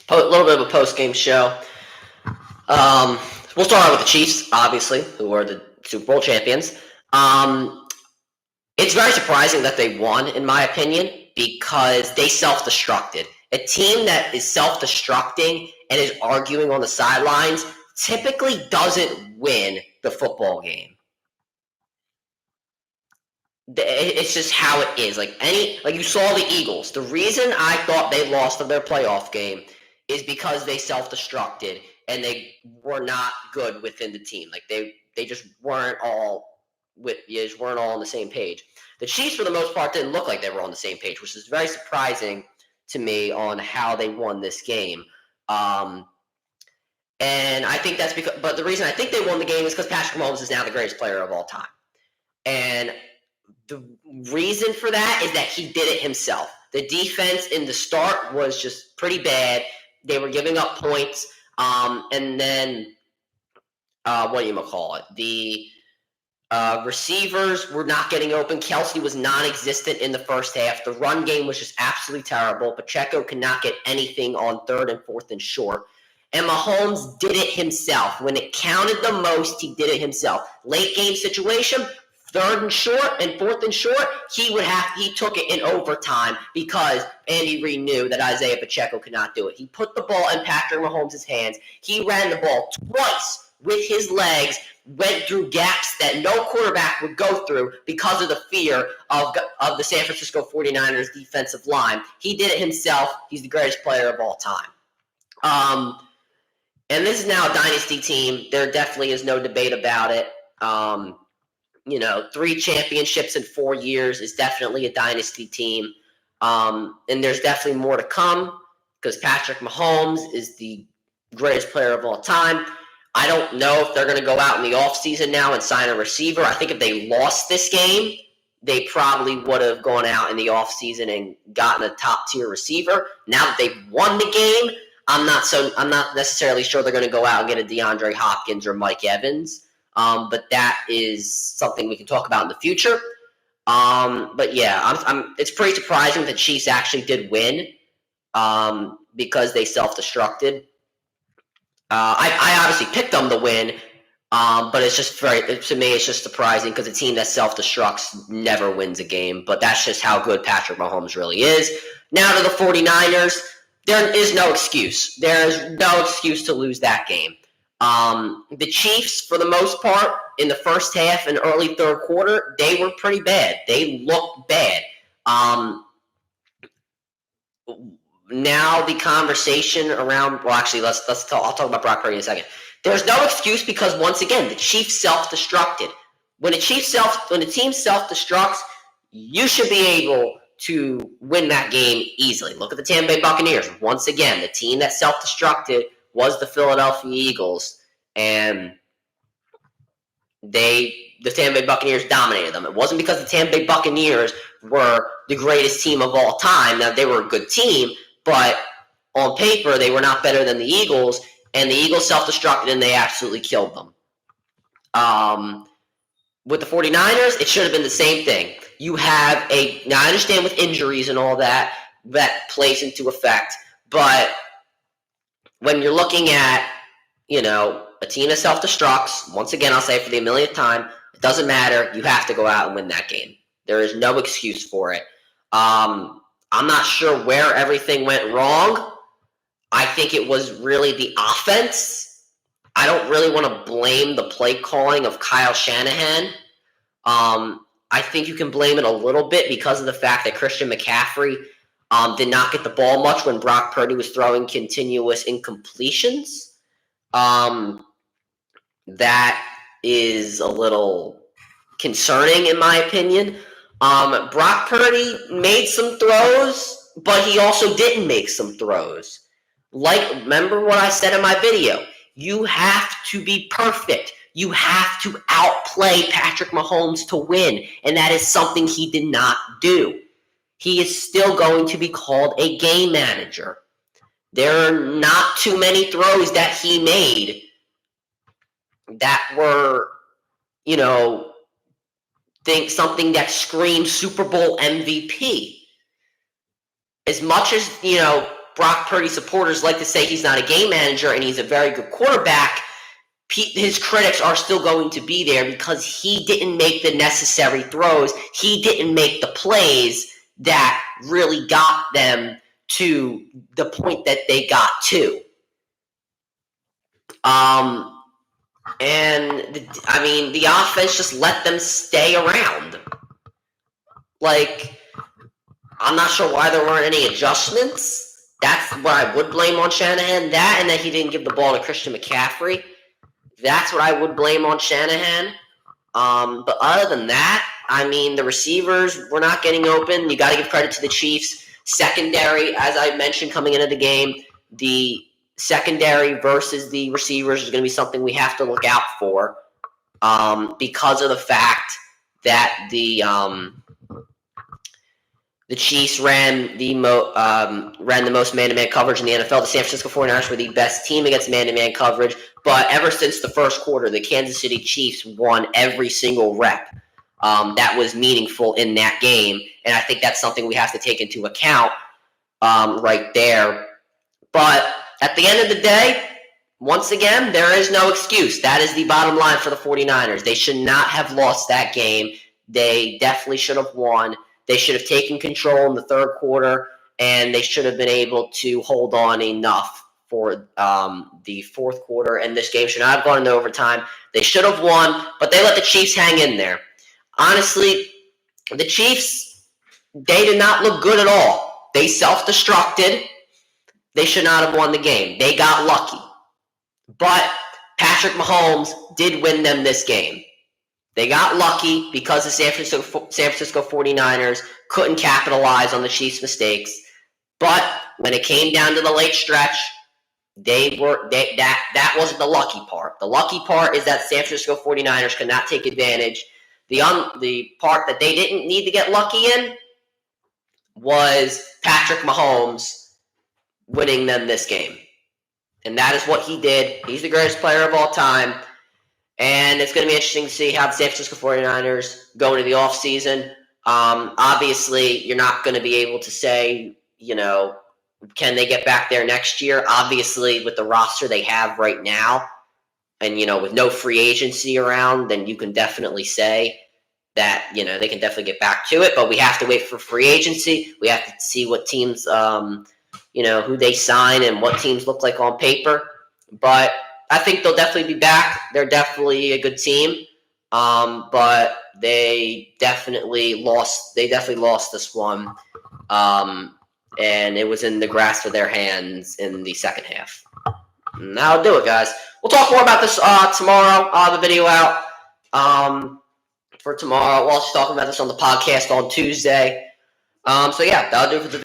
A little bit of a post-game show. We'll start out with the Chiefs, obviously, who are the Super Bowl champions. It's very surprising that they won, in my opinion, because they self-destructed. A team that is self-destructing and is arguing on the sidelines typically doesn't win the football game. It's just how it is. Like you saw the Eagles. The reason I thought they lost their playoff game is because they self-destructed and they were not good within the team. Like they just weren't all on the same page. The Chiefs, for the most part, didn't look like they were on the same page, which is very surprising to me on how they won this game. And I think that's because. But the reason I think they won the game is because Patrick Mahomes is now the greatest player of all time. And the reason for that is that he did it himself. The defense in the start was just pretty bad. They were giving up points. And then, the receivers were not getting open. Kelsey was non-existent in the first half. The run game was just absolutely terrible. Pacheco could not get anything on 3rd and 4th and short. And Mahomes did it himself. When it counted the most, he did it himself. Late game situation, 3rd and short and 4th and short, he took it in overtime because Andy Reid knew that Isaiah Pacheco could not do it. He put the ball in Patrick Mahomes' hands. He ran the ball twice with his legs, went through gaps that no quarterback would go through because of the fear of the San Francisco 49ers defensive line. He did it himself. He's the greatest player of all time. And this is now a dynasty team. There definitely is no debate about it. 3 championships in 4 years is definitely a dynasty team. And there's definitely more to come because Patrick Mahomes is the greatest player of all time. I don't know if they're going to go out in the offseason now and sign a receiver. I think if they lost this game, they probably would have gone out in the offseason and gotten a top-tier receiver. Now that they've won the game, I'm not necessarily sure they're going to go out and get a DeAndre Hopkins or Mike Evans. But that is something we can talk about in the future. But yeah, it's pretty surprising that Chiefs actually did win because they self-destructed. I obviously picked them to win, but it's just to me, it's just surprising because a team that self-destructs never wins a game. But that's just how good Patrick Mahomes really is. Now to the 49ers, there is no excuse. There is no excuse to lose that game. The Chiefs, for the most part, in the first half and early third quarter, they were pretty bad. They looked bad. Now the conversation around, well, actually, I'll talk about Brock Purdy in a second. There's no excuse because, once again, the Chiefs self-destructed. When a team self-destructs, you should be able to win that game easily. Look at the Tampa Bay Buccaneers. Once again, the team that self-destructed was the Philadelphia Eagles, and the Tampa Bay Buccaneers dominated them. It wasn't because the Tampa Bay Buccaneers were the greatest team of all time. Now, they were a good team, but on paper, they were not better than the Eagles, and the Eagles self-destructed, and they absolutely killed them. With the 49ers, it should have been the same thing. Now I understand with injuries and all that plays into effect, but when you're looking at, a team that self-destructs, once again, I'll say it for the millionth time, it doesn't matter. You have to go out and win that game. There is no excuse for it. I'm not sure where everything went wrong. I think it was really the offense. I don't really want to blame the play calling of Kyle Shanahan. I think you can blame it a little bit because of the fact that Christian McCaffrey did not get the ball much when Brock Purdy was throwing continuous incompletions. That is a little concerning in my opinion. Brock Purdy made some throws, but he also didn't make some throws. Remember what I said in my video. You have to be perfect. You have to outplay Patrick Mahomes to win, and that is something he did not do. He is still going to be called a game manager. There are not too many throws that he made that were, something that screams Super Bowl MVP. As much as, Brock Purdy supporters like to say he's not a game manager and he's a very good quarterback, his critics are still going to be there because he didn't make the necessary throws. He didn't make the plays that really got them to the point that they got to. The offense just let them stay around. Like, I'm not sure why there weren't any adjustments. That's what I would blame on Shanahan. That and that he didn't give the ball to Christian McCaffrey. That's what I would blame on Shanahan. But other than that, the receivers were not getting open. You got to give credit to the Chiefs. Secondary, as I mentioned coming into the game, the secondary versus the receivers is going to be something we have to look out for because of the fact that the Chiefs ran the most man-to-man coverage in the NFL. The San Francisco 49ers were the best team against man-to-man coverage. But ever since the first quarter, the Kansas City Chiefs won every single rep that was meaningful in that game. And I think that's something we have to take into account right there. But at the end of the day, once again, there is no excuse. That is the bottom line for the 49ers. They should not have lost that game. They definitely should have won. They should have taken control in the third quarter, and they should have been able to hold on enough for the fourth quarter, and this game should not have gone into overtime. They should have won, but they let the Chiefs hang in there. Honestly, the Chiefs, they did not look good at all. They self-destructed. They should not have won the game. They got lucky. But Patrick Mahomes did win them this game. They got lucky because the San Francisco 49ers couldn't capitalize on the Chiefs' mistakes. But when it came down to the late stretch, that wasn't the lucky part. The lucky part is that San Francisco 49ers could not take advantage. The part that they didn't need to get lucky in was Patrick Mahomes winning them this game. And that is what he did. He's the greatest player of all time. And it's going to be interesting to see how the San Francisco 49ers go into the offseason. Obviously, you're not going to be able to say, can they get back there next year? Obviously, with the roster they have right now and, with no free agency around, then you can definitely say that, they can definitely get back to it. But we have to wait for free agency. We have to see what teams, who they sign and what teams look like on paper. But I think they'll definitely be back. They're definitely a good team, but they definitely lost. They definitely lost this one, and it was in the grasp of their hands in the second half. And that'll do it, guys. We'll talk more about this tomorrow. I'll have a video out for tomorrow. We'll also talk about this on the podcast on Tuesday. That'll do it for the